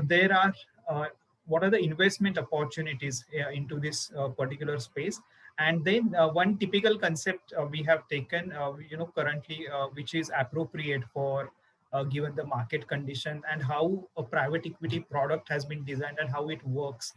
there are what are the investment opportunities into this particular space. And then one typical concept we have taken currently, which is appropriate for given the market condition and how a private equity product has been designed and how it works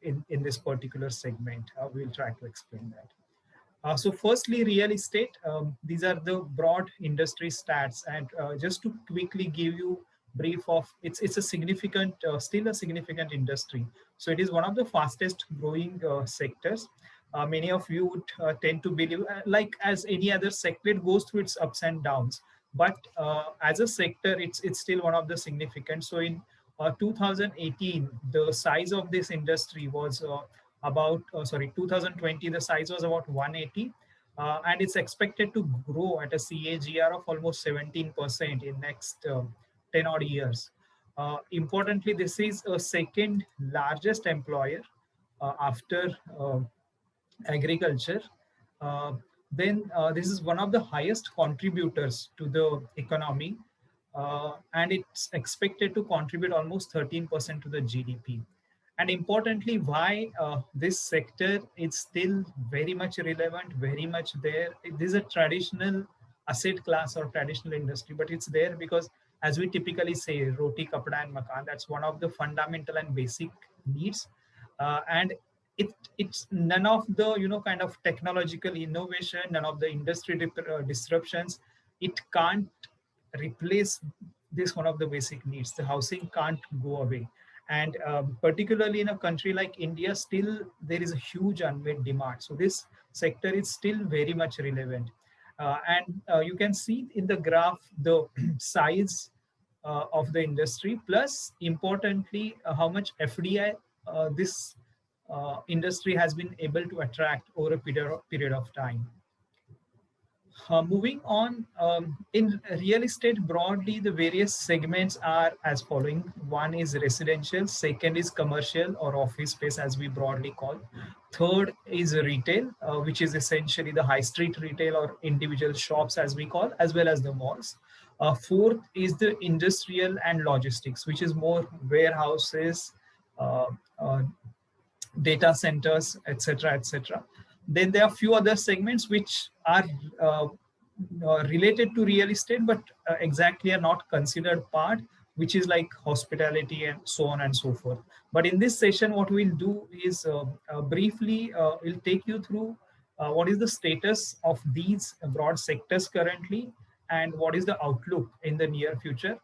in this particular segment. We'll try to explain that. So firstly, real estate, these are the broad industry stats. And just to quickly give you brief of, it's a significant, still a significant industry. So it is one of the fastest growing sectors. Many of you would tend to believe, like as any other sector, it goes through its ups and downs. But as a sector, it's still one of the significant. So in 2018, the size of this industry was 2020, the size was about 180, and it's expected to grow at a CAGR of almost 17% in next 10 odd years. Importantly, this is a second largest employer after agriculture. Then this is one of the highest contributors to the economy, and it's expected to contribute almost 13% to the GDP. And importantly, why this sector is still very much relevant, very much there. This is a traditional asset class or traditional industry, but it's there because, as we typically say, roti, kapda, and makan, that's one of the fundamental and basic needs. And it's none of the kind of technological innovation, none of the industry disruptions, it can't replace this one of the basic needs. The housing can't go away. And particularly in a country like India, still there is a huge unmet demand. So this sector is still very much relevant. And you can see in the graph the size of the industry, plus importantly, how much FDI this industry has been able to attract over a period of time. Moving on, in real estate broadly, the various segments are as following. One is residential, second is commercial or office space as we broadly call. Third is retail, which is essentially the high street retail or individual shops as we call, as well as the malls. Fourth is the industrial and logistics, which is more warehouses, data centers, etc., etc. Then there are a few other segments which are related to real estate, but exactly are not considered part, which is like hospitality and so on and so forth. But in this session, what we'll do is briefly, we'll take you through what is the status of these broad sectors currently and what is the outlook in the near future.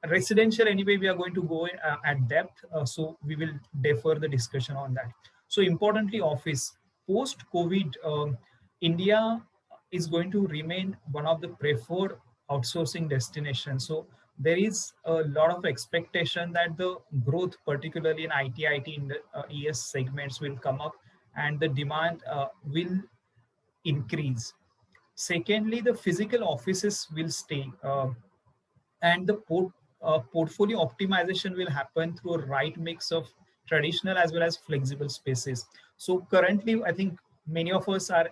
Residential, anyway, we are going to go at depth, so we will defer the discussion on that. So importantly, office. Post-COVID, India is going to remain one of the preferred outsourcing destinations. So there is a lot of expectation that the growth, particularly in IT in the ES segments, will come up and the demand will increase. Secondly, the physical offices will stay and the portfolio optimization will happen through a right mix of traditional as well as flexible spaces. So currently, I think many of us are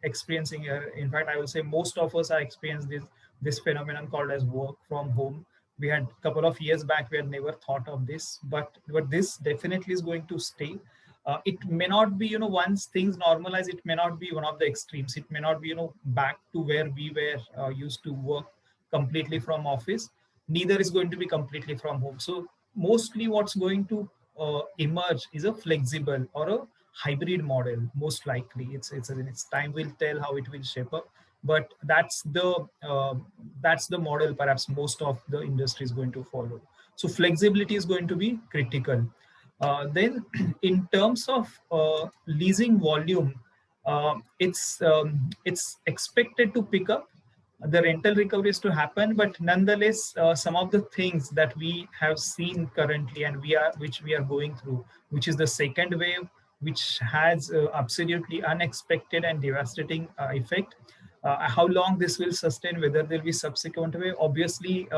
experiencing, in fact, I will say most of us are experiencing this phenomenon called as work from home. We had a couple of years back, we had never thought of this, but this definitely is going to stay. It may not be, once things normalize, it may not be one of the extremes. It may not be, back to where we were used to work completely from office. Neither is going to be completely from home. So mostly what's going to emerge is a flexible or a hybrid model. Most likely, it's time will tell how it will shape up. But that's the model perhaps most of the industry is going to follow. So flexibility is going to be critical. Then in terms of leasing volume, it's expected to pick up. The rental recovery is to happen, but nonetheless, some of the things that we have seen currently and which we are going through, which is the second wave, which has absolutely unexpected and devastating effect. How long this will sustain, whether there will be subsequent wave, obviously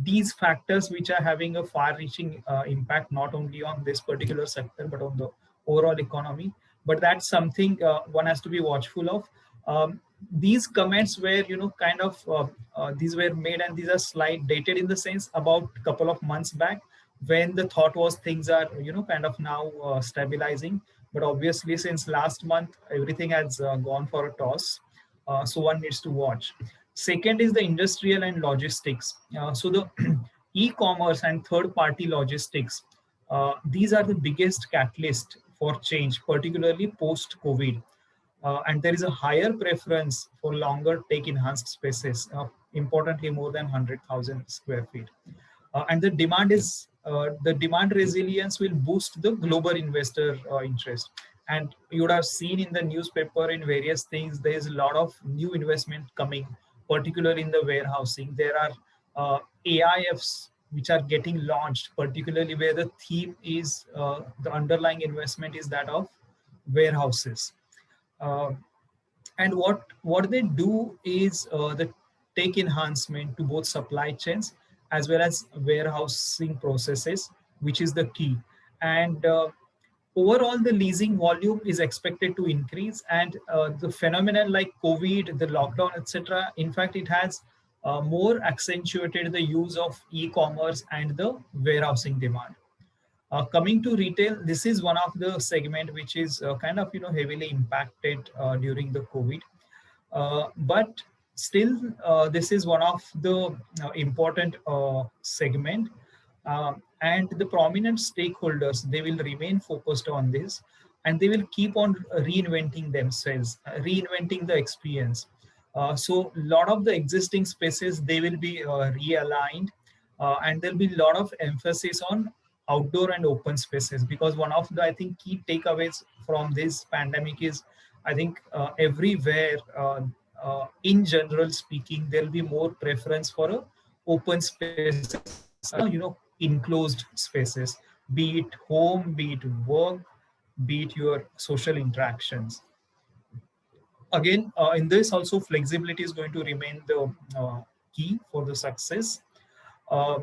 these factors which are having a far-reaching impact not only on this particular sector but on the overall economy. But that's something one has to be watchful of. These comments were, these were made, and these are dated in the sense about a couple of months back. when the thought was things are kind of now stabilizing, but obviously since last month everything has gone for a toss, so one needs to watch. Second is the industrial and logistics. So the e-commerce and third party logistics, these are the biggest catalyst for change, particularly post covid. And there is a higher preference for longer tech enhanced spaces, importantly more than 100,000 square feet. And the demand resilience will boost the global investor interest. And you would have seen in the newspaper in various things, there is a lot of new investment coming, particularly in the warehousing. There are AIFs which are getting launched, particularly where the theme is the underlying investment is that of warehouses. Uh, and what they do is the tech enhancement to both supply chains as well as warehousing processes, which is the key. And overall the leasing volume is expected to increase, and the phenomenon like covid, the lockdown, etc., in fact it has more accentuated the use of e-commerce and the warehousing demand. Coming to retail, this is one of the segment which is kind of heavily impacted during the COVID. But still, this is one of the important segment, and the prominent stakeholders, they will remain focused on this, and they will keep on reinventing themselves, reinventing the experience. So a lot of the existing spaces, they will be realigned, and there'll be a lot of emphasis on outdoor and open spaces, because one of the, I think, key takeaways from this pandemic is, I think everywhere, in general speaking, there'll be more preference for a open spaces, enclosed spaces, be it home, be it work, be it your social interactions. Again, in this also flexibility is going to remain the key for the success. Uh,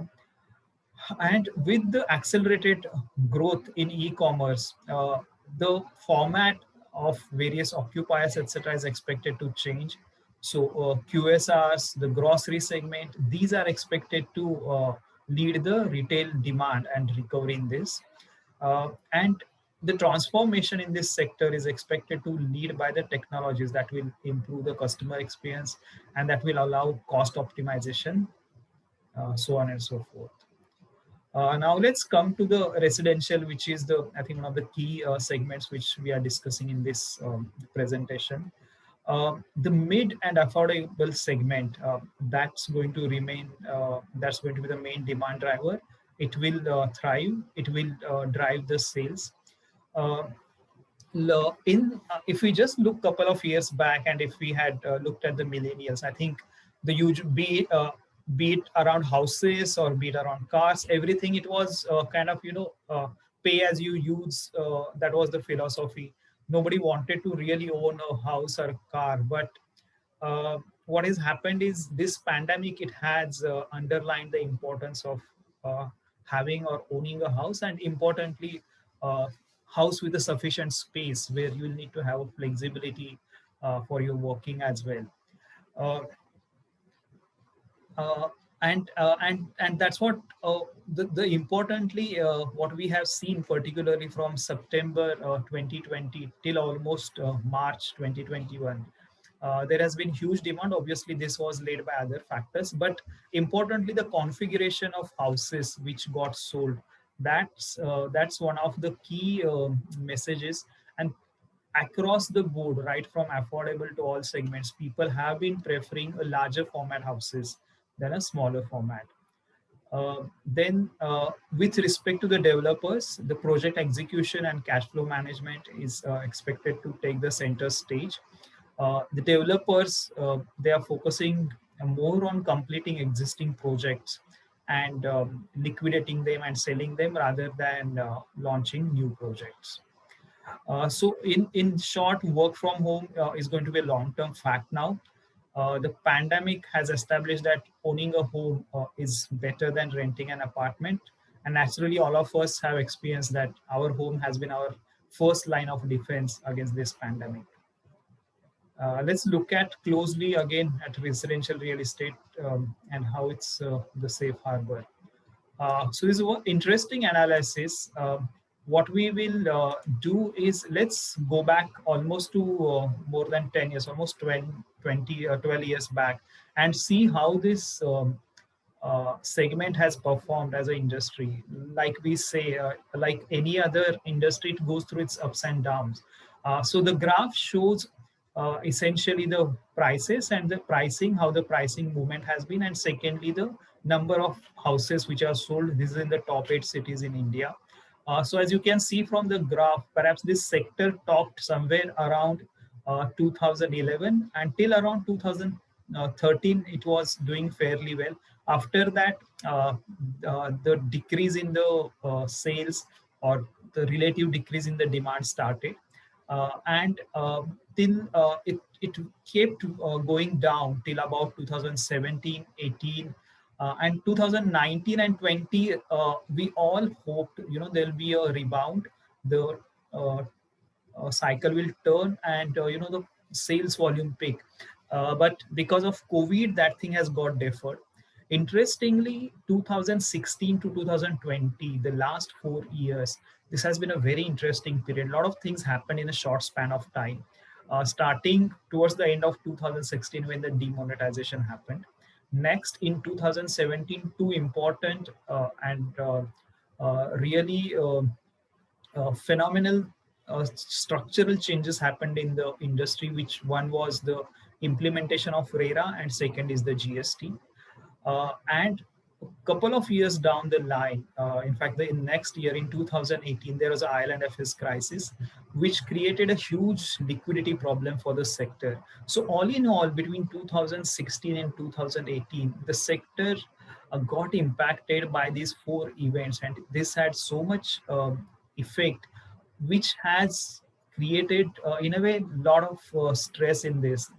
and with the accelerated growth in e-commerce, the format of various occupiers, etc., is expected to change. So QSRs, the grocery segment, these are expected to lead the retail demand and recovery in this. And the transformation in this sector is expected to lead by the technologies that will improve the customer experience and that will allow cost optimization, so on and so forth. Now let's come to the residential, which is the, I think, one of the key segments which we are discussing in this presentation. The mid and affordable segment, that's going to remain, that's going to be the main demand driver. It will thrive, it will drive the sales. Uh, if we just look couple of years back, and if we had looked at the millennials, I think the huge, be it around houses or be it around cars, everything, it was kind of pay as you use. That was the philosophy. Nobody wanted to really own a house or a car. But what has happened is this pandemic, it has underlined the importance of uh, having or owning a house, and importantly, house with a sufficient space where you will need to have a flexibility for your working as well. Uh, uh, and that's what the importantly what we have seen, particularly from September 2020 till almost March 2021. There has been huge demand. Obviously, this was led by other factors, but importantly, the configuration of houses which got sold. That's one of the key messages. And across the board, right from affordable to all segments, people have been preferring a larger format houses than a smaller format. Then, with respect to the developers, the project execution and cash flow management is expected to take the center stage. The developers, they are focusing more on completing existing projects and liquidating them and selling them rather than launching new projects. So in short, work from home is going to be a long-term fact now. The pandemic has established that owning a home is better than renting an apartment. And naturally, all of us have experienced that our home has been our first line of defense against this pandemic. Let's look at closely again at residential real estate, and how it's the safe harbor. So this is one interesting analysis. What we will do is let's go back almost to more than 10 years, almost 12 years back, and see how this segment has performed as an industry. Like we say, like any other industry, it goes through its ups and downs. So the graph shows essentially the prices and the pricing, how the pricing movement has been, and secondly, the number of houses which are sold. This is in the top 8 cities in India. So as you can see from the graph, perhaps this sector topped somewhere around 2011 until around 2013, it was doing fairly well. After that, the decrease in the sales or the relative decrease in the demand started. And till it kept going down till about 2017, 18, and 2019 and 20. We all hoped, there'll be a rebound. The uh, cycle will turn, and the sales volume pick. But because of COVID, that thing has got deferred. Interestingly, 2016 to 2020, the last 4 years, this has been a very interesting period. A lot of things happened in a short span of time. Starting towards the end of 2016, when the demonetization happened. Next, in 2017, two important and really phenomenal structural changes happened in the industry, which one was the implementation of RERA and second is the GST. And a couple of years down the line, in fact, the next year in 2018, there was an Ireland FS crisis, which created a huge liquidity problem for the sector. So all in all, between 2016 and 2018, the sector got impacted by these four events, and this had so much effect, which has created, in a way, a lot of stress in this.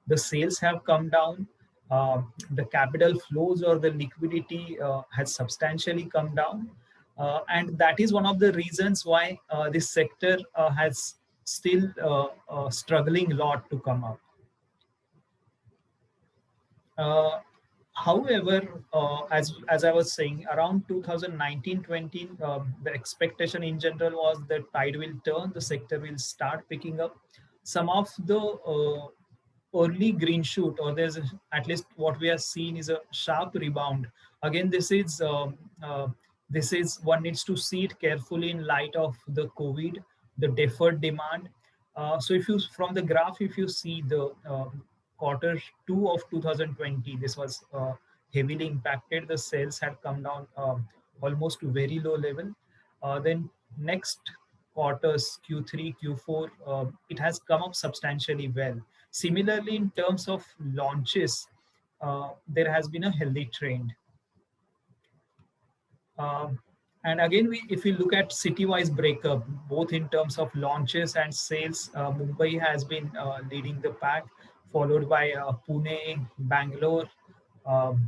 The sales have come down, the capital flows or the liquidity has substantially come down. And that is one of the reasons why this sector has still struggling a lot to come up. Uh, However, as I was saying, around 2019-20, the expectation in general was the tide will turn, the sector will start picking up. Some of the early green shoot, or there's at least what we have seen is a sharp rebound. Again, this is one needs to see it carefully in light of the COVID, the deferred demand. So if you from the graph, if you see the quarter two of 2020, this was heavily impacted. The sales had come down almost to very low level. Then next quarters, Q3, Q4, it has come up substantially well. Similarly, in terms of launches, there has been a healthy trend. Um, and again, if we look at city-wise breakup, both in terms of launches and sales, Mumbai has been leading the pack, followed by Pune, Bangalore.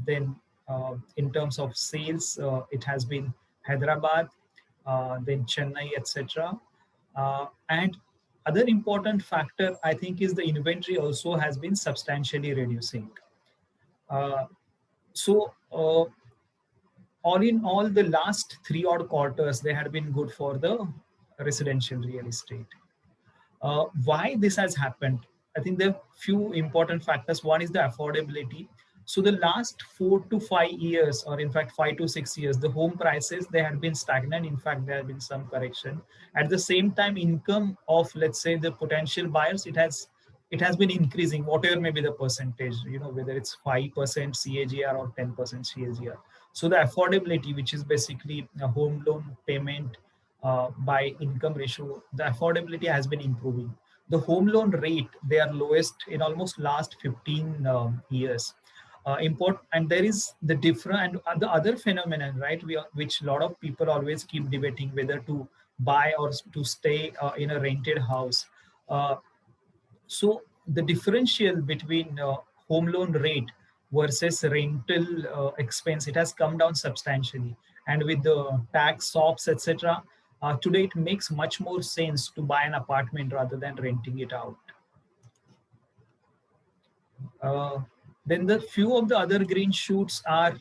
Then, in terms of sales, it has been Hyderabad, then Chennai, etc. And other important factor, I think, is the inventory also has been substantially reducing. Uh, so, all in all, the last three odd quarters, they had been good for the residential real estate. Why this has happened? I think there are few important factors. One is the affordability. So the last 4 to 5 years, or in fact 5 to 6 years, the home prices, they had been stagnant. In fact, there have been some correction. At the same time, income of, let's say, the potential buyers, it has been increasing, whatever may be the percentage, whether it's 5% CAGR or 10% CAGR. So the affordability, which is basically a home loan payment by income ratio, the affordability has been improving. The home loan rate, they are lowest in almost last 15 years. Import, and there is the different and the other phenomenon, right? Which a lot of people always keep debating whether to buy or to stay in a rented house. Uh, so the differential between home loan rate versus rental expense, it has come down substantially. And with the tax SOPs, etc., today it makes much more sense to buy an apartment rather than renting it out. Uh, then the few of the other green shoots are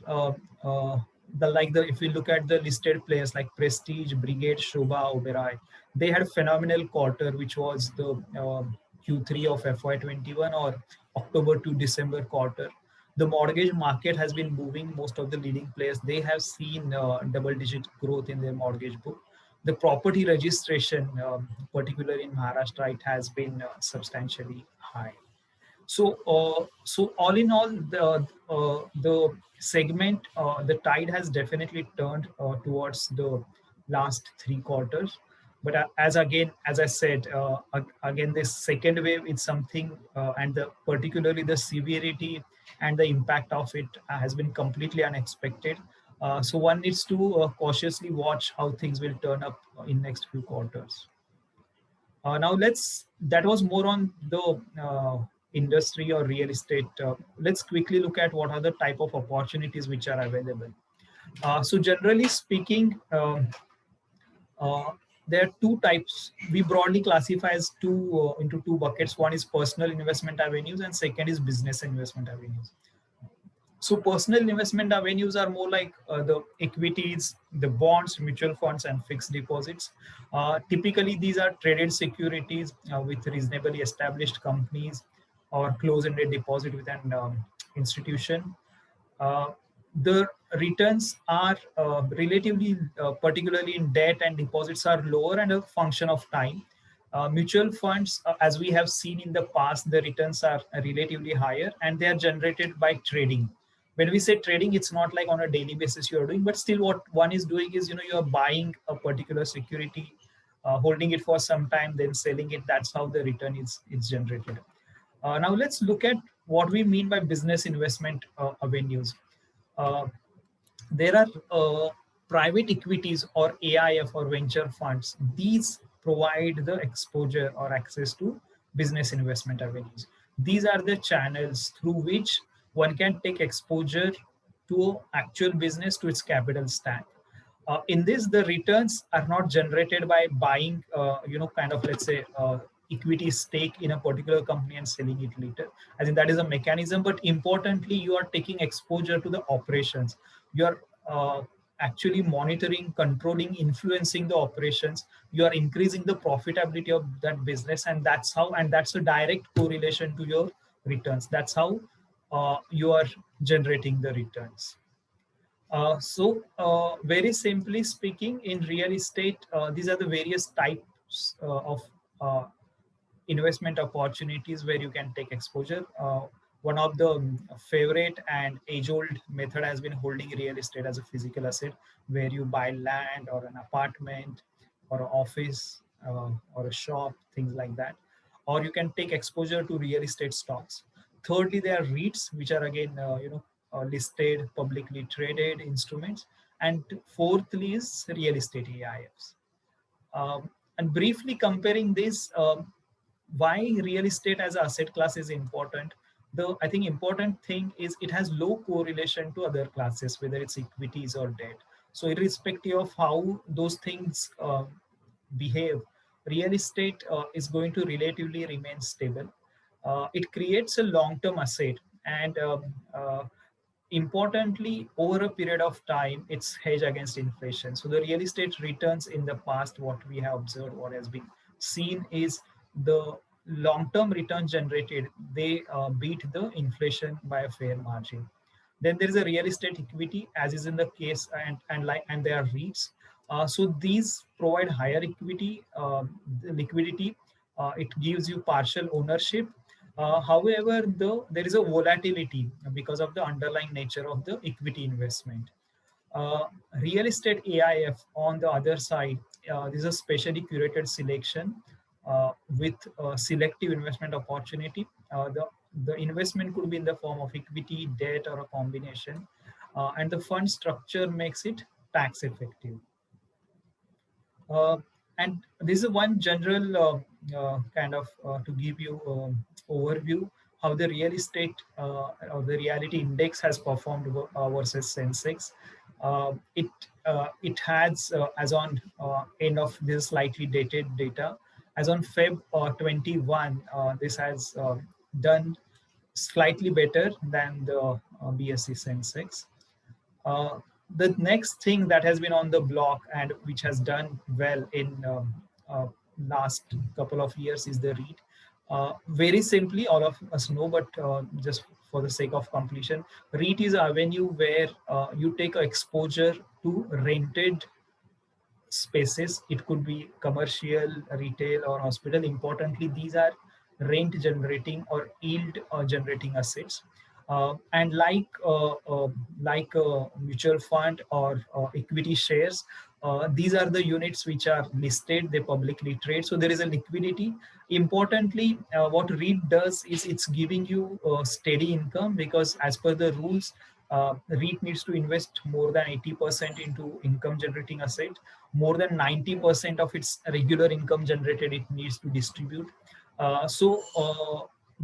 if you look at the listed players like Prestige, Brigade, Shobha, Oberoi, they had a phenomenal quarter, which was the Q3 of FY21 or October to December quarter. The mortgage market has been moving. Most of the leading players, they have seen double-digit growth in their mortgage book. The property registration, particularly in Maharashtra, it has been substantially high. So all in all, the segment, the tide has definitely turned towards the last 3 quarters. But as I said, again, this second wave is something, and particularly the severity and the impact of it has been completely unexpected. So one needs to cautiously watch how things will turn up in next few quarters. Now that was more on the industry or real estate. Let's quickly look at what are the type of opportunities which are available. So generally speaking, there are two types. We broadly classify as into two buckets. One is personal investment avenues and second is business investment avenues. So personal investment avenues are more like the equities, the bonds, mutual funds, and fixed deposits. Typically, these are traded securities with reasonably established companies or closed-ended deposit with an institution. Uh, the returns are relatively, particularly in debt and deposits, are lower and a function of time. Mutual funds, as we have seen in the past, the returns are relatively higher and they are generated by trading. When we say trading, it's not like on a daily basis you are doing, but still what one is doing is, you are buying a particular security, holding it for some time, then selling it. That's how the return is generated. Now let's look at what we mean by business investment avenues. Uh, there are private equities or AIF or venture funds. These provide the exposure or access to business investment avenues. These are the channels through which one can take exposure to actual business, to its capital stack. In this, the returns are not generated by buying, kind of, let's say, equity stake in a particular company and selling it later. I think that is a mechanism, but importantly, you are taking exposure to the operations. You are actually monitoring, controlling, influencing the operations. You are increasing the profitability of that business, and that's a direct correlation to your returns. That's how you are generating the returns. Very simply speaking, in real estate, these are the various types of uh, investment opportunities where you can take exposure. One of the favorite and age-old method has been holding real estate as a physical asset, where you buy land or an apartment or an office or a shop, things like that. Or you can take exposure to real estate stocks. Thirdly, there are REITs, which are again, listed, publicly traded instruments. And fourthly is real estate AIFs. And briefly comparing this, why real estate as an asset class is important. The I think important thing is it has low correlation to other classes, whether it's equities or debt. So irrespective of how those things behave, real estate is going to relatively remain stable. It creates a long-term asset, and importantly, over a period of time, it's hedged against inflation. So the real estate returns in the past, what we have observed, what has been seen is the long-term return generated, they beat the inflation by a fair margin. Then there is a real estate equity, as is in the case, and there are REITs. So these provide higher equity, liquidity. It gives you partial ownership. However, there is a volatility because of the underlying nature of the equity investment. Real estate AIF, on the other side, this is a specially curated selection with selective investment opportunity. The investment could be in the form of equity, debt, or a combination, and the fund structure makes it tax effective. Uh, and this is one general kind of to give you overview how the real estate or the reality index has performed versus Sensex. It has as on end of this slightly dated data, as on Feb 21, this has done slightly better than the BSE Sensex. The next thing that has been on the block and which has done well in uh, last couple of years is the REIT. Very simply, all of us know, but just for the sake of completion, REIT is a venue where you take exposure to rented spaces. It could be commercial, retail, or hospital. Importantly, these are rent generating or yield generating assets. And like a mutual fund or equity shares, these are the units which are listed. They publicly trade, so there is a liquidity. Importantly, what REIT does is it's giving you steady income, because as per the rules, REIT needs to invest more than 80% into income generating asset. More than 90% of its regular income generated, it needs to distribute.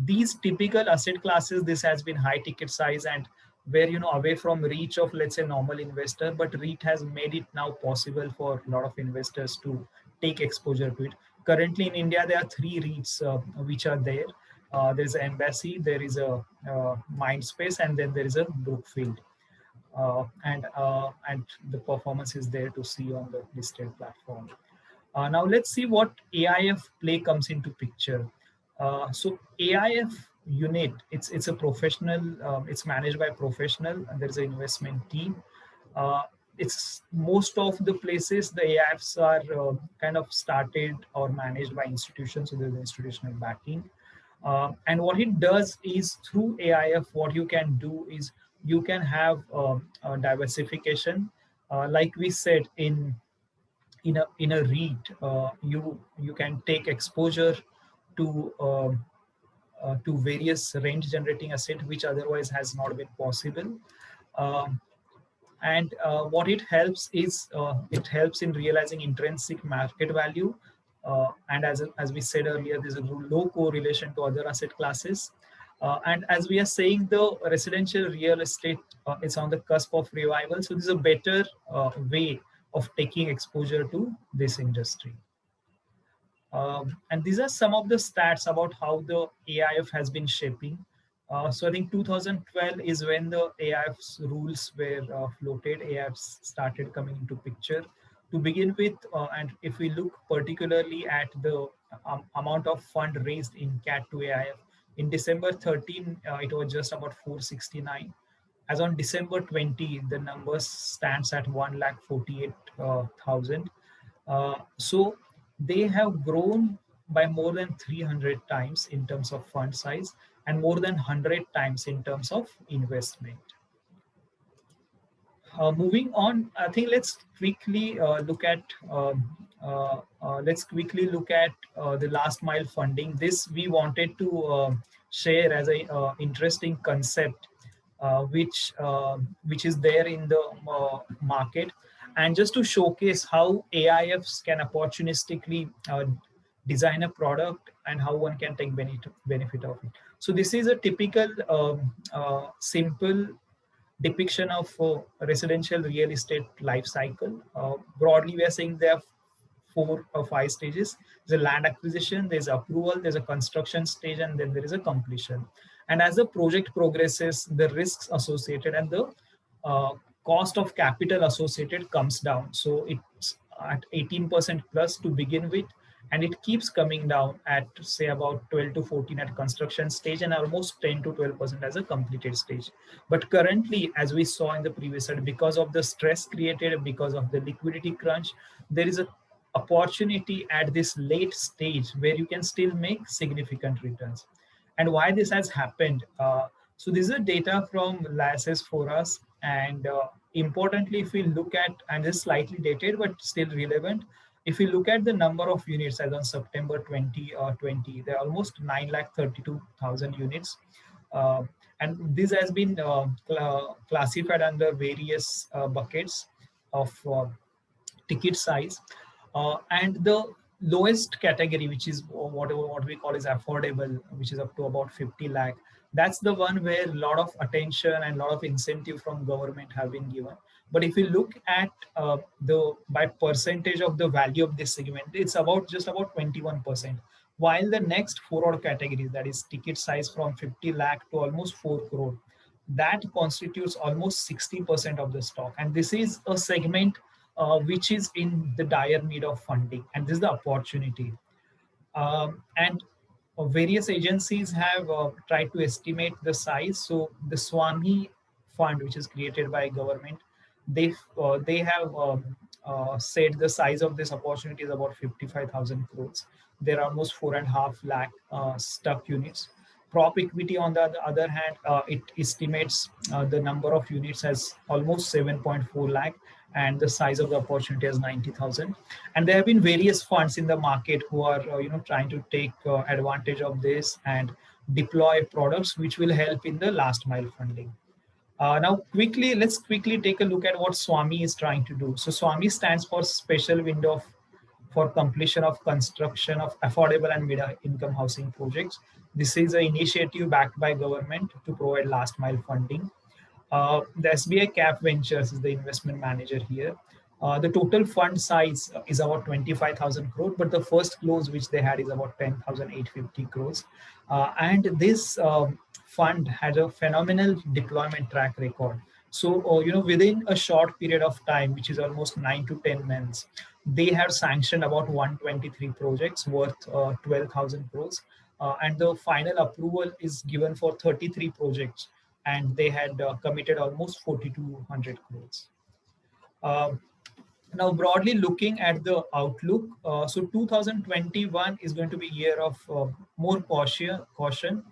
These typical asset classes, this has been high ticket size and where, away from reach of, let's say, normal investor, but REIT has made it now possible for a lot of investors to take exposure to it. Currently in India, there are three REITs which are there. There's an Embassy, there is a Mindspace, and then there is a Brookfield. And the performance is there to see on the listed platform. Now let's see what AIF play comes into picture. So AIF unit, it's a professional, it's managed by professional, and there's an investment team. Uh, it's most of the places the AIFs are kind of started or managed by institutions, so there's institutional backing. And what it does is through AIF, what you can do is you can have diversification. Like we said, in a REIT, you can take exposure to various rent generating asset which otherwise has not been possible. Um, and what it helps is it helps in realizing intrinsic market value, and as we said earlier, there's a low correlation to other asset classes. And as we are saying, the residential real estate is on the cusp of revival, so this is a better way of taking exposure to this industry. And these are some of the stats about how the AIF has been shaping. So I think 2012 is when the AIF's rules were floated. AIFs started coming into picture. To begin with, and if we look particularly at the amount of fund raised in CAT to AIF, in December 13, it was just about 469. As on December 20, the number stands at 1,48,000. So they have grown by more than 300 times in terms of fund size and more than 100 times in terms of investment. Moving on, I think let's quickly look at the last mile funding. This we wanted to share as a interesting concept, which is there in the market, and just to showcase how AIFs can opportunistically design a product and how one can take benefit of it. So this is a typical simple depiction of residential real estate life cycle. Broadly, we are saying there are 4 or 5 stages. There's a land acquisition, there's approval, there's a construction stage, and then there is a completion. And as the project progresses, the risks associated and the cost of capital associated comes down. So it's at 18% plus to begin with, and it keeps coming down at say about 12 to 14 at construction stage and almost 10 to 12% as a completed stage. But currently, as we saw in the previous slide, because of the stress created, because of the liquidity crunch, there is a opportunity at this late stage where you can still make significant returns. And why this has happened? So this is data from IAIS for us, and importantly, if we look at, and this is slightly dated but still relevant, if we look at the number of units as on September 2020, there are almost 932,000 units. And this has been classified under various buckets of ticket size. And the lowest category, which is what we call is affordable, which is up to about 50 lakh. That's the one where a lot of attention and a lot of incentive from government have been given. But if you look at the by percentage of the value of this segment, it's just about 21%. While the next 4 odd categories, that is ticket size from 50 lakh to almost 4 crore, that constitutes almost 60% of the stock. And this is a segment which is in the dire need of funding, and this is the opportunity. And various agencies have tried to estimate the size. So the Swami Fund, which is created by government, they have said the size of this opportunity is about 55,000 crores. There are almost 4.5 lakh stuck units. Prop equity, on the other hand, it estimates the number of units as almost 7.4 lakh, and the size of the opportunity as 90,000. And there have been various funds in the market who are trying to take advantage of this and deploy products which will help in the last mile funding. Now, let's quickly take a look at what Swami is trying to do. So, Swami stands for Special Window for Completion of Construction of Affordable and Mid-Income Housing Projects. This is an initiative backed by government to provide last mile funding. The SBI Cap Ventures is the investment manager here. The total fund size is about 25,000 crore, but the first close which they had is about 10,850 crores. And this fund has a phenomenal deployment track record. So, within a short period of time, which is almost 9 to 10 months, they have sanctioned about 123 projects worth 12,000 crores. And the final approval is given for 33 projects, and they had committed almost 4,200 crores. Now, broadly looking at the outlook, so 2021 is going to be a year of more caution.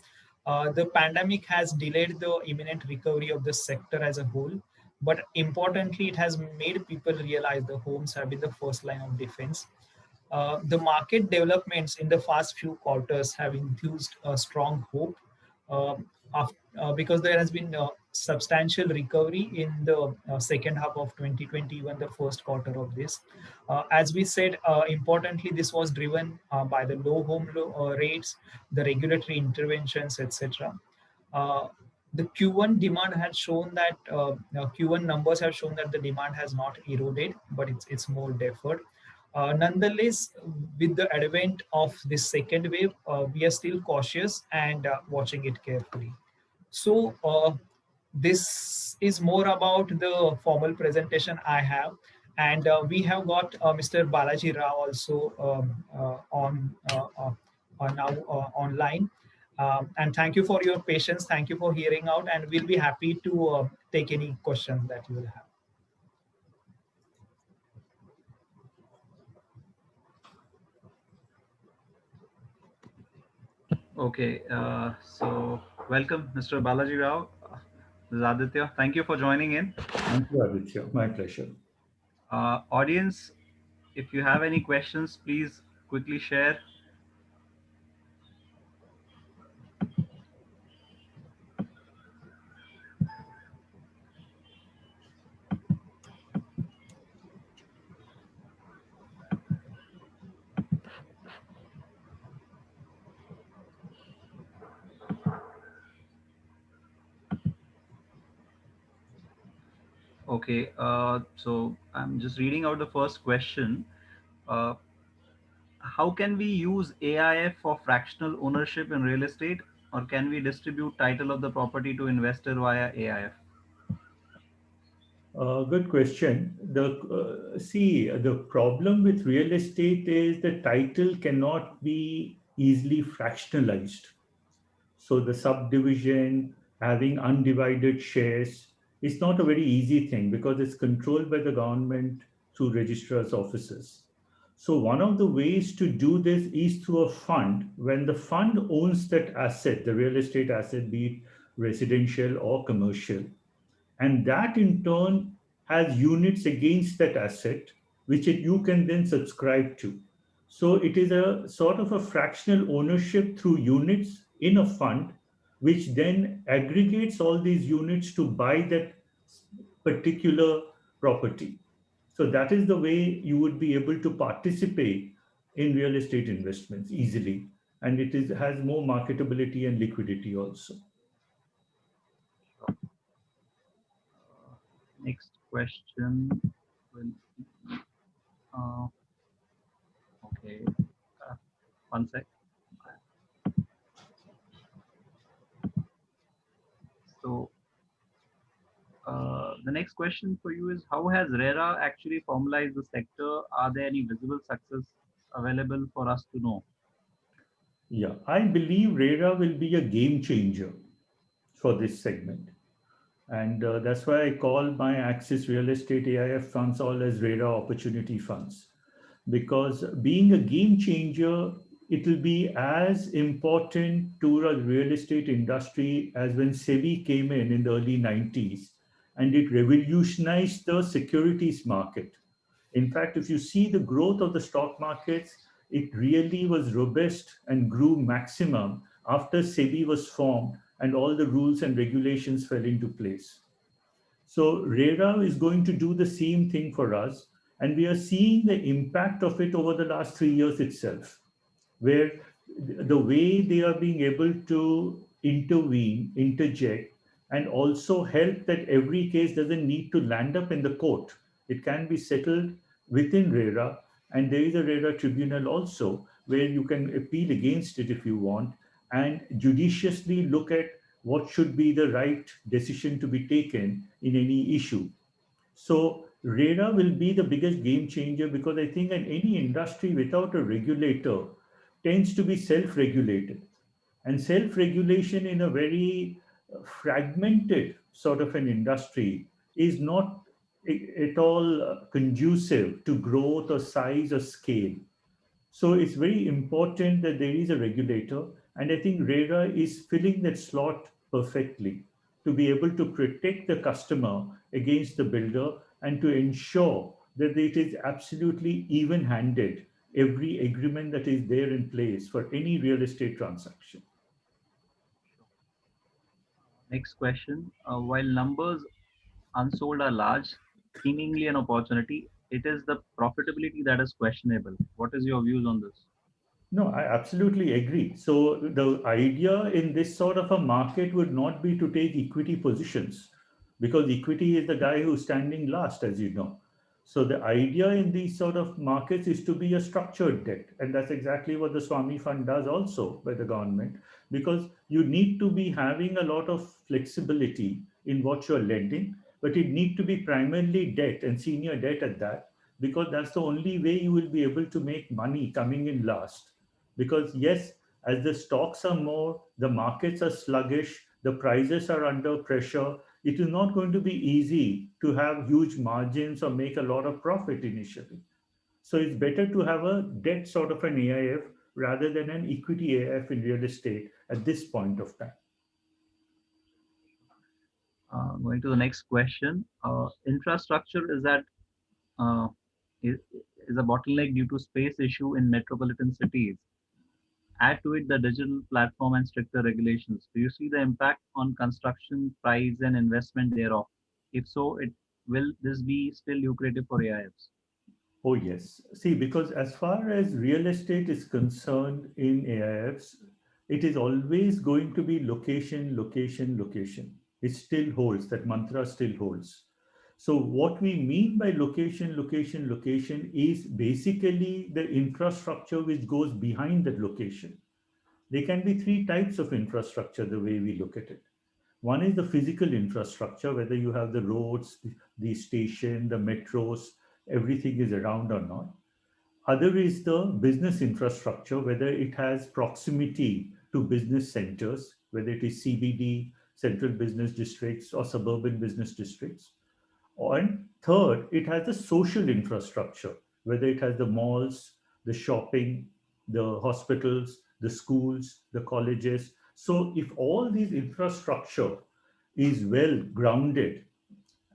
The pandemic has delayed the imminent recovery of the sector as a whole, but importantly, it has made people realize the homes have been the first line of defense. The market developments in the past few quarters have infused a strong hope, because there has been substantial recovery in the second half of 2020, even the first quarter of this. As we said, importantly, this was driven by the low rates, the regulatory interventions, etc. The Q1 demand had shown that Q1 numbers have shown that the demand has not eroded, but it's more deferred. Nonetheless, with the advent of this second wave, we are still cautious and watching it carefully. So, this is more about the formal presentation I have, and we have got Mr. Balaji Rao also now online. And thank you for your patience. Thank you for hearing out, and we'll be happy to take any questions that you will have. Okay, so welcome, Mr. Balaji Rao. This is Aditya. Thank you for joining in. Thank you, Aditya. My pleasure. Audience, if you have any questions, please quickly share. Okay, so I'm just reading out the first question. Uh, how can we use AIF for fractional ownership in real estate, or can we distribute title of the property to investor via AIF? Good question. The problem with real estate is the title cannot be easily fractionalized. So the subdivision, having undivided shares, is not a very easy thing because it's controlled by the government through registrar's offices. So one of the ways to do this is through a fund. When the fund owns that asset, the real estate asset, be it residential or commercial, and that in turn has units against that asset you can then subscribe to. So it is a sort of a fractional ownership through units in a fund, which then aggregates all these units to buy that particular property. So that is the way you would be able to participate in real estate investments easily, and has more marketability and liquidity also. Next question. Okay, one sec. So The next question for you is, how has RERA actually formalized the sector? Are there any visible success available for us to know? Yeah, I believe RERA will be a game changer for this segment. And that's why I call my Axis Real Estate AIF funds all as RERA opportunity funds. Because being a game changer, it will be as important to the real estate industry as when SEBI came in the early 90s and it revolutionized the securities market. In fact, if you see the growth of the stock markets, it really was robust and grew maximum after SEBI was formed and all the rules and regulations fell into place. So RERA is going to do the same thing for us. And we are seeing the impact of it over the last 3 years itself, where the way they are being able to intervene, interject, and also help that every case doesn't need to land up in the court. It can be settled within RERA, and there is a RERA tribunal also where you can appeal against it if you want and judiciously look at what should be the right decision to be taken in any issue. So RERA will be the biggest game changer because I think in any industry without a regulator tends to be self-regulated. And self-regulation in a very fragmented sort of an industry is not at all conducive to growth or size or scale. So it's very important that there is a regulator, and I think RERA is filling that slot perfectly to be able to protect the customer against the builder and to ensure that it is absolutely even handed every agreement that is there in place for any real estate transaction. Next question. While numbers unsold are large, seemingly an opportunity, it is the profitability that is questionable. What is your views on this? No, I absolutely agree. So the idea in this sort of a market would not be to take equity positions because equity is the guy who's standing last, as you know. So the idea in these sort of markets is to be a structured debt. And that's exactly what the Swami Fund does also by the government, because you need to be having a lot of flexibility in what you're lending, but it need to be primarily debt and senior debt at that, because that's the only way you will be able to make money coming in last. Because yes, as the stocks are more, the markets are sluggish, the prices are under pressure, it is not going to be easy to have huge margins or make a lot of profit initially. So it's better to have a debt sort of an AIF rather than an equity AIF in real estate at this point of time. Going to the next question. Infrastructure uh, is, is a bottleneck due to space issue in metropolitan cities. Add to it the digital platform and stricter regulations. Do you see the impact on construction price and investment thereof? If so, it will this be still lucrative for AIFs? Oh, yes. See, because as far as real estate is concerned in AIFs, it is always going to be location, location, location. It still holds, that mantra still holds. So, what we mean by location, location, location is basically the infrastructure which goes behind that location. There can be three types of infrastructure the way we look at it. One is the physical infrastructure, whether you have the roads, the station, the metros, everything is around or not. Other is the business infrastructure, whether it has proximity to business centers, whether it is CBD, central business districts, or suburban business districts. And third, it has the social infrastructure, whether it has the malls, the shopping, the hospitals, the schools, the colleges. So if all these infrastructure is well grounded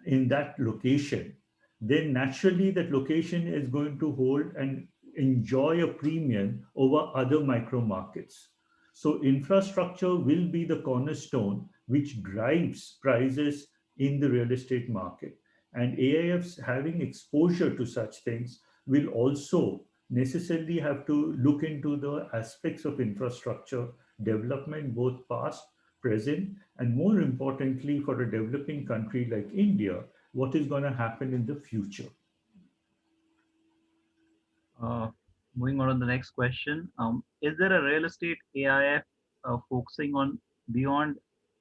in that location, then naturally that location is going to hold and enjoy a premium over other micro markets. So infrastructure will be the cornerstone which drives prices in the real estate market. And AIFs having exposure to such things will also necessarily have to look into the aspects of infrastructure development, both past, present, and more importantly, for a developing country like India, what is going to happen in the future. Uh, Moving on to the next question. Is there a real estate AIF focusing on beyond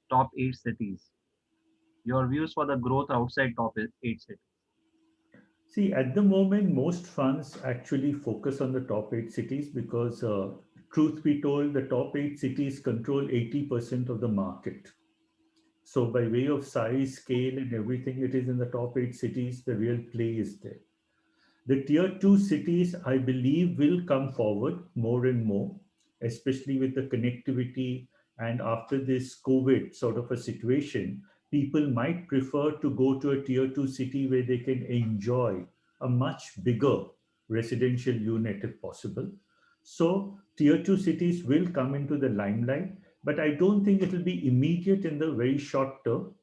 top eight cities? Your views for the growth outside top 8 cities. See, at the moment, most funds actually focus on the top 8 cities because, truth be told, the top 8 cities control 80% of the market. So, by way of size, scale, and everything, it is in the top 8 cities, the real play is there. The tier two cities, I believe, will come forward more and more, especially with the connectivity. And after this COVID sort of a situation, people might prefer to go to a tier two city where they can enjoy a much bigger residential unit if possible. So, tier two cities will come into the limelight, but I don't think it will be immediate in the very short term.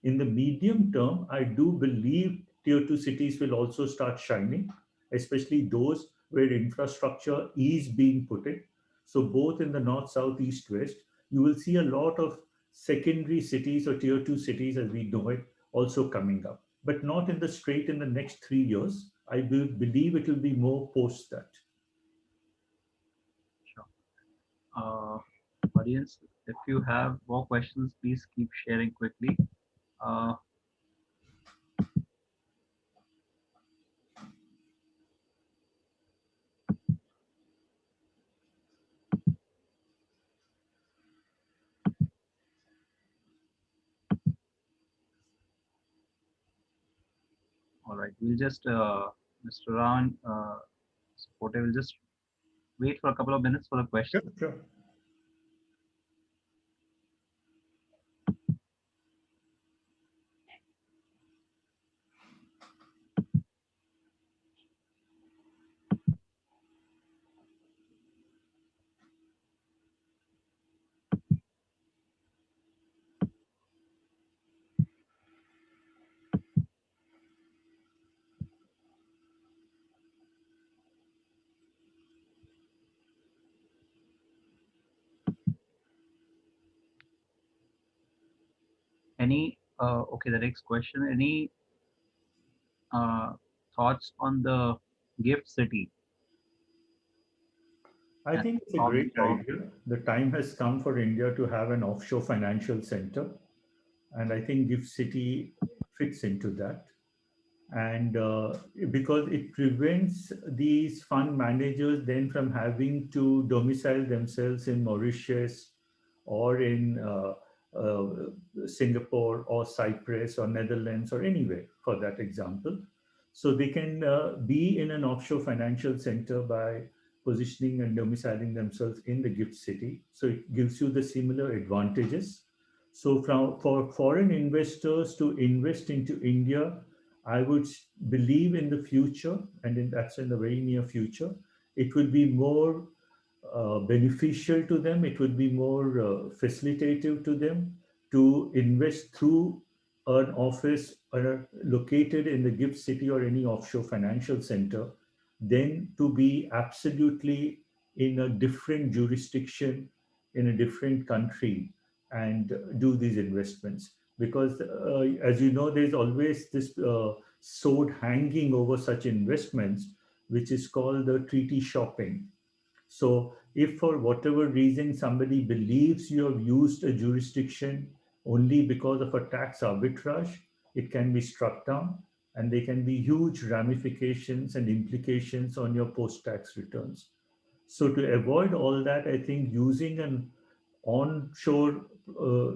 In the medium term, I do believe tier two cities will also start shining, especially those where infrastructure is being put in. So, both in the north, south, east, west, you will see a lot of secondary cities or tier two cities as we know it also coming up, but not in the straight in the next 3 years. I will believe it will be more post that. Sure. Uh, Audience, if you have more questions, please keep sharing quickly. Uh, all right, we'll just, Mr. Raman, Supporter, will just wait for a couple of minutes for the Sure, question. sure. Okay, the next question. Any uh, thoughts on the gift city I and think it's a how the great idea. The time has come for India to have an offshore financial center, and I think Gift City fits into that. And because it prevents these fund managers then from having to domicile themselves in Mauritius or in Singapore or Cyprus or Netherlands or anywhere for that example. So they can be in an offshore financial center by positioning and domiciling themselves in the gift city. So it gives you the similar advantages. So for foreign investors to invest into India, I would believe in the future, and that's in the very near future, it will be more beneficial to them. It would be more facilitative to them to invest through an office located in the gift city or any offshore financial center than to be absolutely in a different jurisdiction in a different country and do these investments. Because, as you know, there's always this sword hanging over such investments, which is called the treaty shopping. So, if for whatever reason somebody believes you have used a jurisdiction only because of a tax arbitrage, it can be struck down and there can be huge ramifications and implications on your post tax returns. So, to avoid all that, I think using an onshore uh,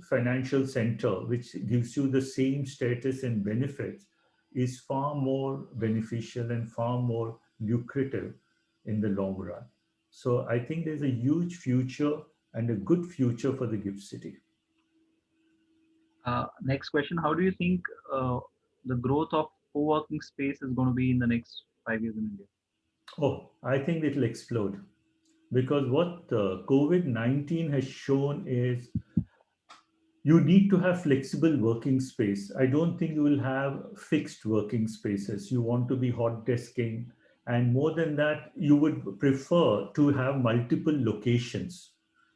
financial center, which gives you the same status and benefits, is far more beneficial and far more lucrative in the long run. So I think there's a huge future and a good future for the gift city. next question? How do you think the growth of co-working space is going to be in the next 5 years in India? Oh, I think it'll explode because what COVID-19 has shown is you need to have flexible working space. I don't think you will have fixed working spaces. You want to be hot desking. And more than that, you would prefer to have multiple locations.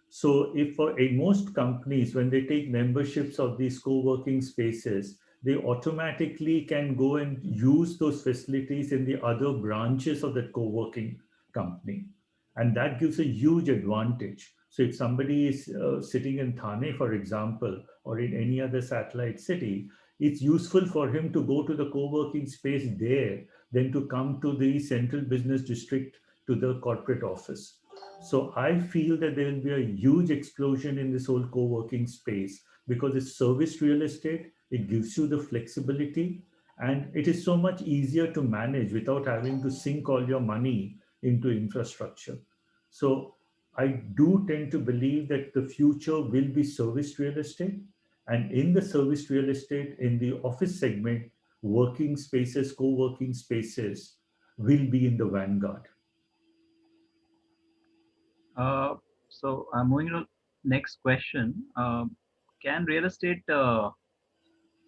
So if for in most companies, when they take memberships of these co-working spaces, they automatically can go and use those facilities in the other branches of that co-working company. And that gives a huge advantage. So if somebody is sitting in Thane, for example, or in any other satellite city, it's useful for him to go to the co-working space there than to come to the central business district to the corporate office. So I feel that there will be a huge explosion in this whole co-working space because it's service real estate. It gives you the flexibility and it is so much easier to manage without having to sink all your money into infrastructure. So I do tend to believe that the future will be service real estate. And in the service real estate, in the office segment, working spaces, co working spaces will be in the vanguard. Uh, so moving on next question. Can real estate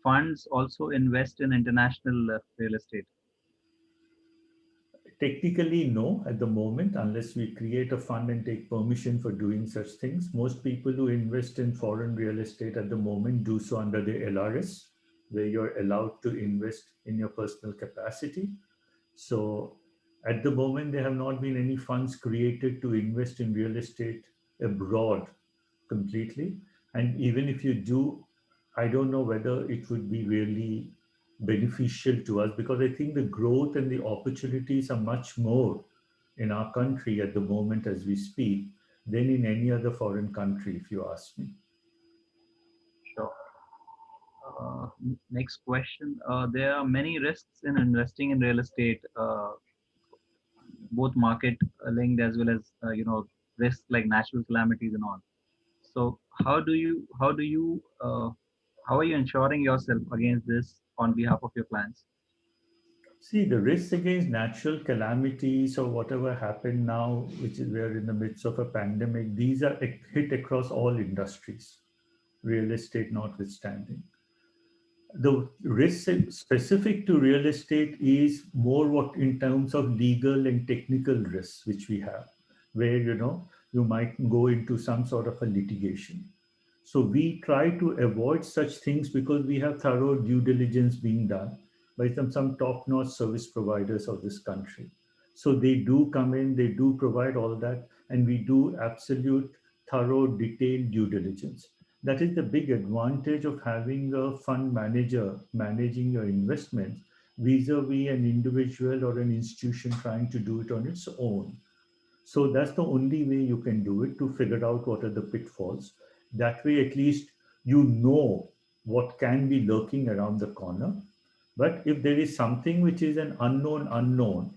funds also invest in international real estate? Technically, no, at the moment, unless we create a fund and take permission for doing such things. Most people who invest in foreign real estate at the moment do so under the LRS, where you're allowed to invest in your personal capacity. So at the moment, there have not been any funds created to invest in real estate abroad completely. And even if you do, I don't know whether it would be really beneficial to us because I think the growth and the opportunities are much more in our country at the moment as we speak than in any other foreign country, if you ask me. Sure. Next question. There are many risks in investing in real estate, both market linked as well as risks like natural calamities and all. So how are you ensuring yourself against this on behalf of your clients? See, the risks against natural calamities or whatever happened now, which is we're in the midst of a pandemic, these are hit across all industries, real estate notwithstanding. The risk specific to real estate is more what in terms of legal and technical risks which we have, where you might go into some sort of a litigation. So we try to avoid such things because we have thorough due diligence being done by some top-notch service providers of this country. So they do come in, they do provide all that, and we do absolute thorough detailed due diligence. That is the big advantage of having a fund manager managing your investments vis-a-vis an individual or an institution trying to do it on its own. So that's the only way you can do it, to figure out what are the pitfalls. That way, at least you know what can be lurking around the corner. But if there is something which is an unknown,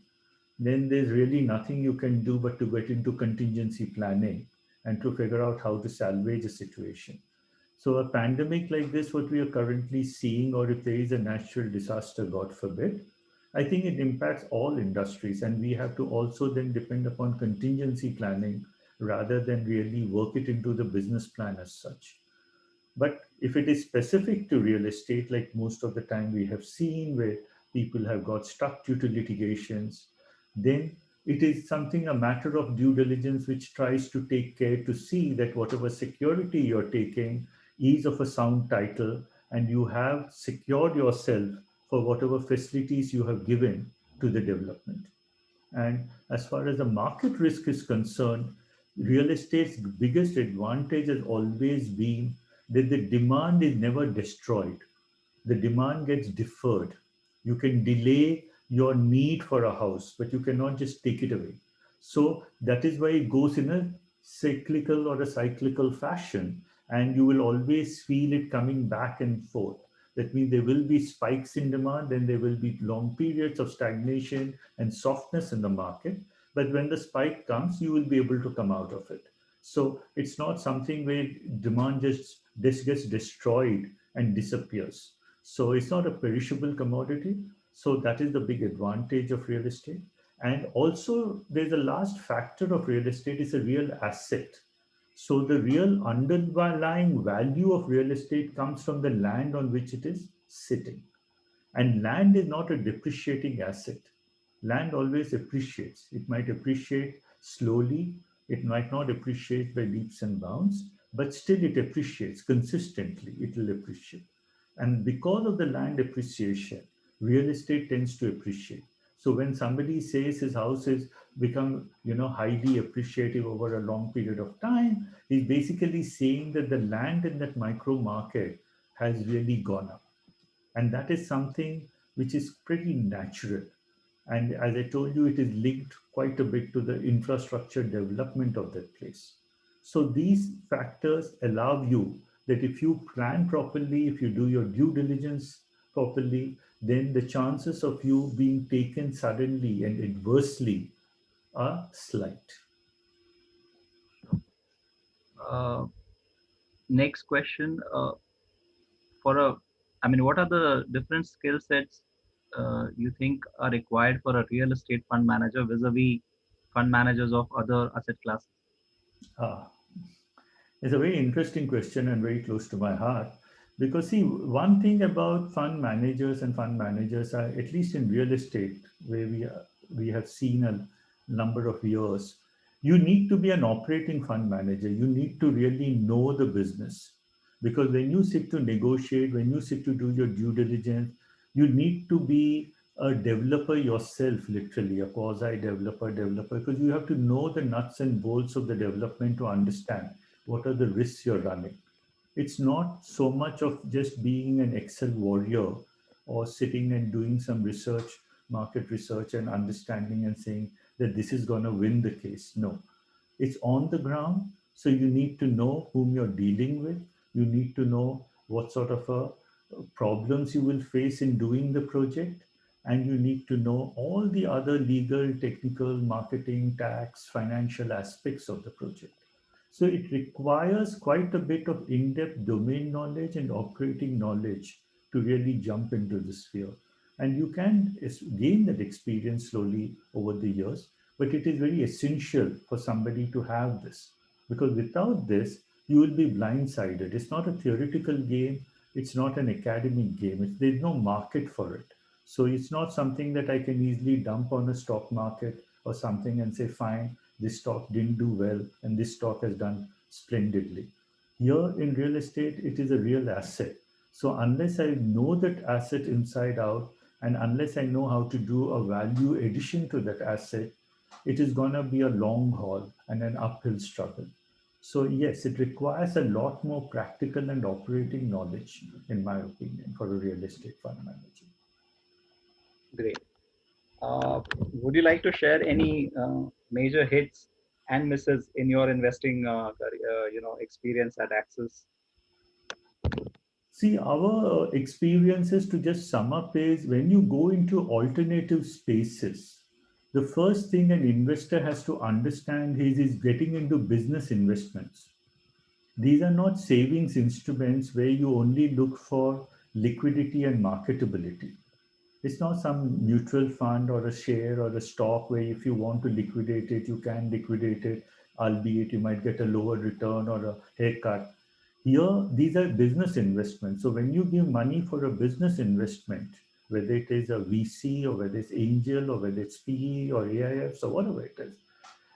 then there's really nothing you can do but to get into contingency planning and to figure out how to salvage a situation. So a pandemic like this, what we are currently seeing, or if there is a natural disaster, God forbid, I think it impacts all industries, and we have to also then depend upon contingency planning rather than really work it into the business plan as such. But if it is specific to real estate, like most of the time we have seen where people have got stuck due to litigations, then it is something, a matter of due diligence, which tries to take care to see that whatever security you're taking is of a sound title and you have secured yourself for whatever facilities you have given to the development. And as far as the market risk is concerned, real estate's biggest advantage has always been that the demand is never destroyed. The demand gets deferred. You can delay your need for a house, but you cannot just take it away. So that is why it goes in a cyclical or a cyclical fashion, and you will always feel it coming back and forth. That means there will be spikes in demand, then there will be long periods of stagnation and softness in the market. But when the spike comes, you will be able to come out of it. So it's not something where demand just this gets destroyed and disappears. So it's not a perishable commodity. So that is the big advantage of real estate. And also, there's a last factor of real estate is a real asset. So the real underlying value of real estate comes from the land on which it is sitting. And land is not a depreciating asset. Land always appreciates. It might appreciate slowly, it might not appreciate by leaps and bounds, but still it appreciates consistently. It will appreciate. And because of the land appreciation, real estate tends to appreciate. So when somebody says his house is become, highly appreciative over a long period of time, is basically saying that the land in that micro market has really gone up. And that is something which is pretty natural. And as I told you, it is linked quite a bit to the infrastructure development of that place. So these factors allow you that if you plan properly, if you do your due diligence properly, then the chances of you being taken suddenly and adversely are slight. Uh, Next question. For a, I mean, what are the different skill sets you think are required for a real estate fund manager vis-a-vis fund managers of other asset classes? Ah, it's a very interesting question and very close to my heart. Because, see, one thing about fund managers are, at least in real estate, where we have seen a number of years, you need to be an operating fund manager. You need to really know the business. Because when you sit to negotiate, when you sit to do your due diligence, you need to be a developer yourself, literally, a quasi developer, because you have to know the nuts and bolts of the development to understand what are the risks you're running. It's not so much of just being an Excel warrior or sitting and doing some research, market research, and understanding and saying that this is going to win the case. No, it's on the ground. So you need to know whom you're dealing with. You need to know what sort of problems you will face in doing the project. And you need to know all the other legal, technical, marketing, tax, financial aspects of the project. So it requires quite a bit of in-depth domain knowledge and operating knowledge to really jump into this sphere. And you can gain that experience slowly over the years, but it is very essential for somebody to have this, because without this, you will be blindsided. It's not a theoretical game. It's not an academic game. There's no market for it. So it's not something that I can easily dump on a stock market or something and say, fine, this stock didn't do well and this stock has done splendidly. Here in real estate, it is a real asset. So unless I know that asset inside out, and unless I know how to do a value addition to that asset, it is going to be a long haul and an uphill struggle. So yes, it requires a lot more practical and operating knowledge, in my opinion, for a real estate fund manager. Great. Would you like to share any major hits and misses in your investing, experience at Axis? See, our experiences, to just sum up, is when you go into alternative spaces, the first thing an investor has to understand is getting into business investments. These are not savings instruments where you only look for liquidity and marketability. It's not some mutual fund or a share or a stock where if you want to liquidate it, you can liquidate it, albeit you might get a lower return or a haircut. Here, these are business investments. So when you give money for a business investment, whether it is a VC or whether it's angel or whether it's PE or AIFs or whatever it is,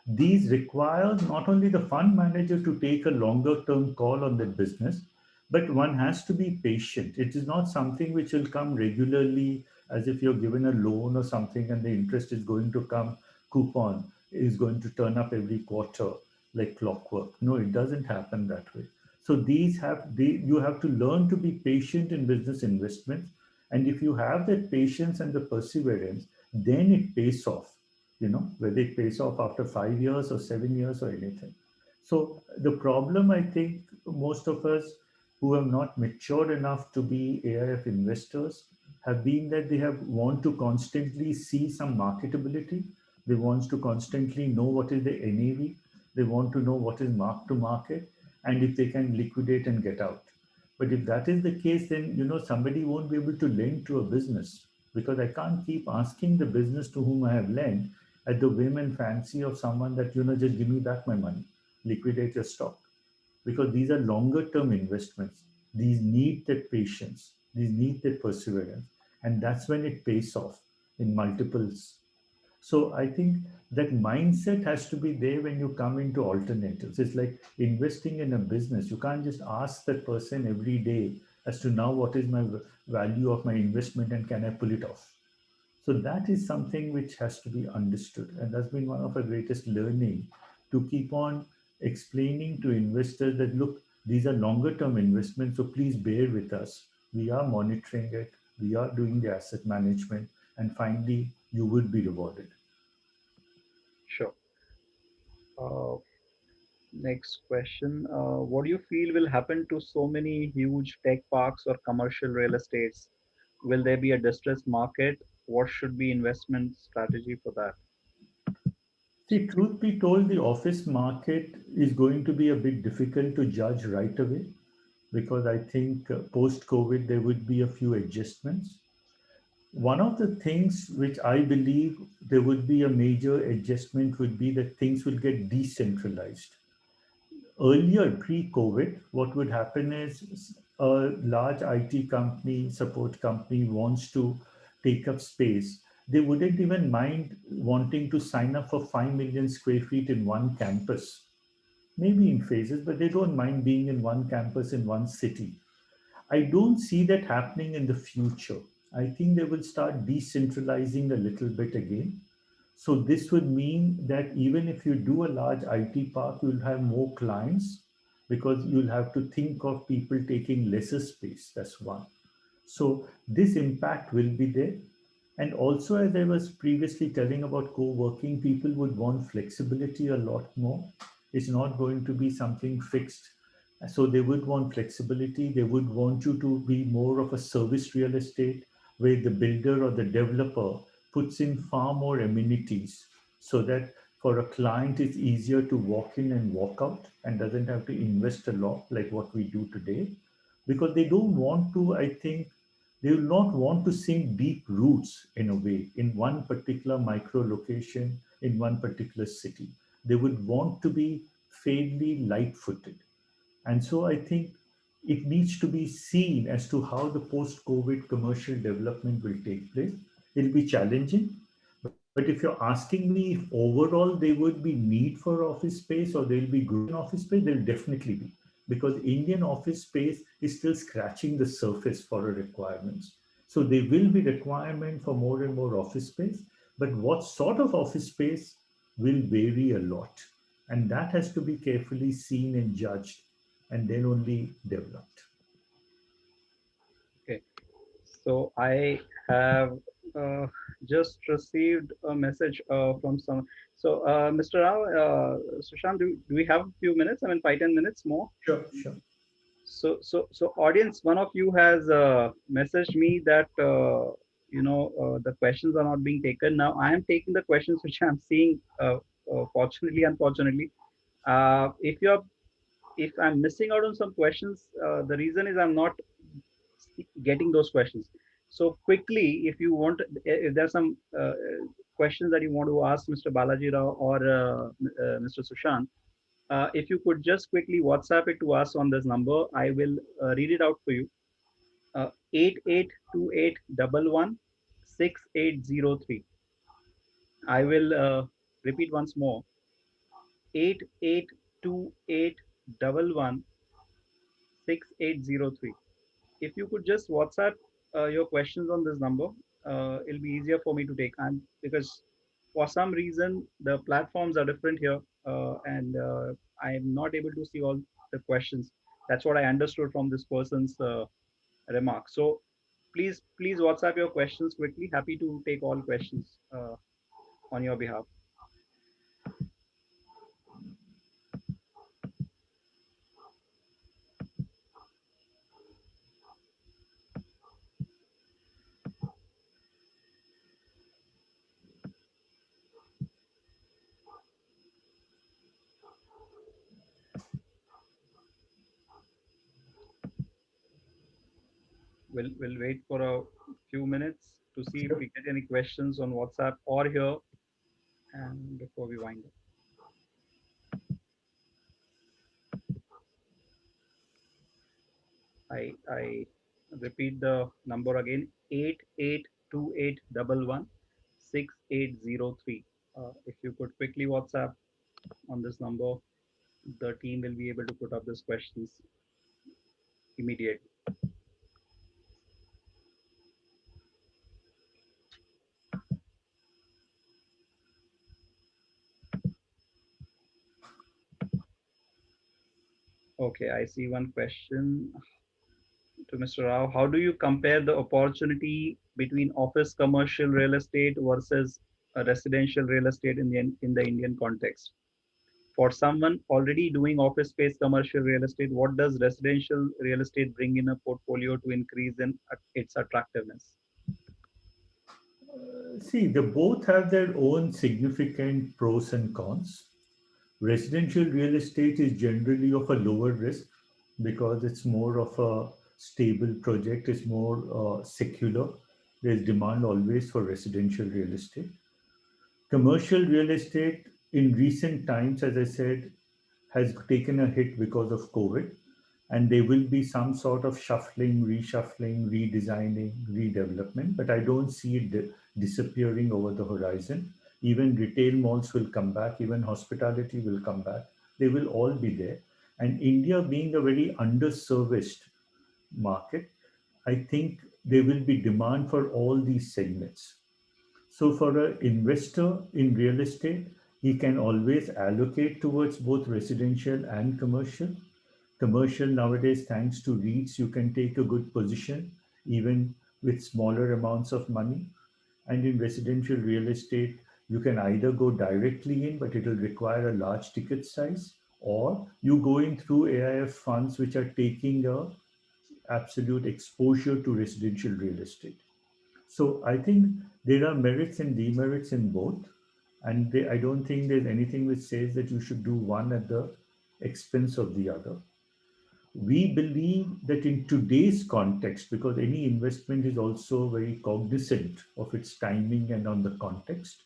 these require not only the fund manager to take a longer term call on that business, but one has to be patient. It is not something which will come regularly as if you're given a loan or something and the interest is going to come, coupon is going to turn up every quarter like clockwork. No, it doesn't happen that way. So you have to learn to be patient in business investments. And if you have that patience and the perseverance, then it pays off, whether it pays off after 5 years or 7 years or anything. So the problem, I think, most of us who have not matured enough to be AIF investors have been that they have want to constantly see some marketability. They want to constantly know what is the NAV. They want to know what is mark to market and if they can liquidate and get out. But if that is the case, then somebody won't be able to lend to a business, because I can't keep asking the business to whom I have lent at the whim and fancy of someone that, just give me back my money, liquidate your stock. Because these are longer term investments. These need that patience, these need that perseverance. And that's when it pays off in multiples. So I think that mindset has to be there when you come into alternatives. It's like investing in a business. You can't just ask that person every day as to now what is my value of my investment and can I pull it off? So that is something which has to be understood. And that's been one of our greatest learning, to keep on explaining to investors that, look, these are longer term investments, so please bear with us. We are monitoring it, we are doing the asset management, and finally you will be rewarded. Sure. Uh, Next question. What do you feel will happen to so many huge tech parks or commercial real estates? Will there be a distressed market? What should be investment strategy for that? See, truth be told, the office market is going to be a bit difficult to judge right away, because I think post COVID there would be a few adjustments. One of the things which I believe there would be a major adjustment would be that things will get decentralized. Earlier, pre-COVID, what would happen is a large IT company, support company wants to take up space. They wouldn't even mind wanting to sign up for 5 million square feet in one campus, maybe in phases, but they don't mind being in one campus in one city. I don't see that happening in the future. I think they will start decentralizing a little bit again. So this would mean that even if you do a large IT park, you'll have more clients, because you'll have to think of people taking lesser space. That's one. So this impact will be there. And also, as I was previously telling about co-working, people would want flexibility a lot more. It's not going to be something fixed. So they would want flexibility. They would want you to be more of a service real estate, where the builder or the developer puts in far more amenities, so that for a client it's easier to walk in and walk out and doesn't have to invest a lot like what we do today. Because they don't want to, I think, they will not want to sink deep roots in a way in one particular micro location in one particular city. They would want to be fairly light footed. And so I think it needs to be seen as to how the post COVID commercial development will take place. It'll be challenging. But if you're asking me if overall there would be need for office space or there'll be growth in office space, there'll definitely be. Because Indian office space is still scratching the surface for our requirements. So there will be requirement for more and more office space. But what sort of office space will vary a lot. And that has to be carefully seen and judged and then only developed. Okay. So I have uh, just received a message from some. So Mr. Rao, Sushant, do we have a few minutes? I mean, 5-10 minutes more. Sure, sure. So audience, one of you has messaged me that the questions are not being taken. Now I am taking the questions which I'm seeing. Fortunately, unfortunately, if if I'm missing out on some questions, the reason is I'm not getting those questions. So quickly, if you want, if there's some questions that you want to ask Mr. Balaji Rao or Mr. Sushant, if you could just quickly WhatsApp it to us on this number, I will read it out for you. 8828116803. I will repeat once more. 8828116803. If you could just WhatsApp your questions on this number, it'll be easier for me to take. And because for some reason the platforms are different here, and I'm not able to see all the questions. That's what I understood from this person's remark. So please WhatsApp your questions quickly. Happy to take all questions on your behalf. We'll wait for a few minutes to see if Sure. we get any questions on WhatsApp or here, and before we wind up. I repeat the number again: 8828116803. If you could quickly WhatsApp on this number, the team will be able to put up these questions immediately. Okay, I see one question to Mr. Rao. How do you compare the opportunity between office commercial real estate versus residential real estate in the Indian context? For someone already doing office space commercial real estate, what does residential real estate bring in a portfolio to increase in its attractiveness? See, they both have their own significant pros and cons. Residential real estate is generally of a lower risk because it's more of a stable project, it's more secular. There's demand always for residential real estate. Commercial real estate in recent times, as I said, has taken a hit because of COVID, and there will be some sort of shuffling, reshuffling, redesigning, redevelopment, but I don't see it disappearing over the horizon. Even retail malls will come back, even hospitality will come back. They will all be there. And India being a very underserviced market, I think there will be demand for all these segments. So for an investor in real estate, he can always allocate towards both residential and commercial. Commercial nowadays, thanks to REITs, you can take a good position even with smaller amounts of money. And in residential real estate, you can either go directly in, but it will require a large ticket size, or you go in through AIF funds which are taking a absolute exposure to residential real estate. So I think there are merits and demerits in both. And I don't think there's anything which says that you should do one at the expense of the other. We believe that in today's context, because any investment is also very cognizant of its timing and on the context,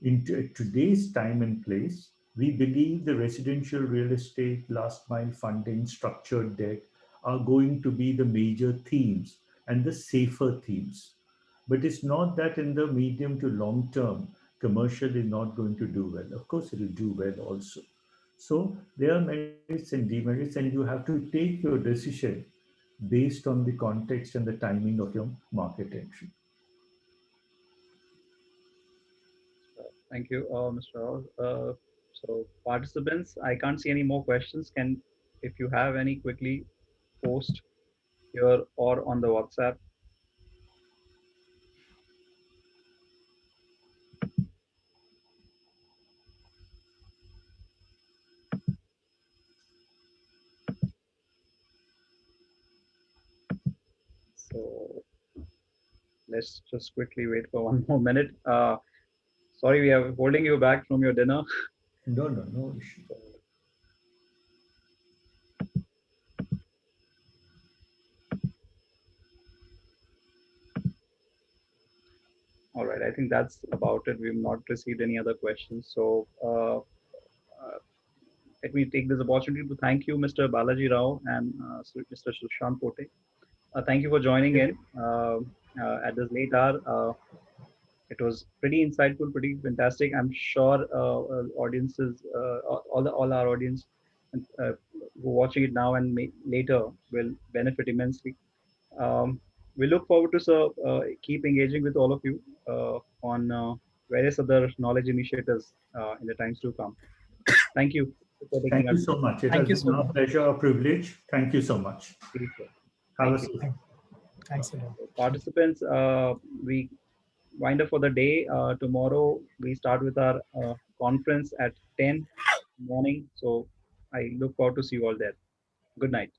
in today's time and place, we believe the residential real estate, last mile funding, structured debt are going to be the major themes and the safer themes. But it's not that in the medium to long term, commercial is not going to do well. Of course, it will do well also. So there are merits and demerits, and you have to take your decision based on the context and the timing of your market entry. Thank you, Mr. Rao. So participants, I can't see any more questions. If you have any, quickly post here or on the WhatsApp. So let's just quickly wait for one more minute. Sorry, we are holding you back from your dinner. No, no, no issue. All right, I think that's about it. We've not received any other questions. So let me take this opportunity to thank you, Mr. Balaji Rao and Mr. Sushant Pote. Thank you for joining in at this late hour. It was pretty insightful, pretty fantastic. I'm sure audiences, all our audience who are watching it now and later will benefit immensely. Um, we look forward to keep engaging with all of you on various other knowledge initiatives in the times to come. Thank you for taking Thank our you so much. It Thank has you been so our much. pleasure, a privilege. Thank you so much. Have a Thank you. safe. Thanks a lot. Participants, we wind up for the day. Tomorrow we start with our conference at 10 morning. So I look forward to see you all there. Good night.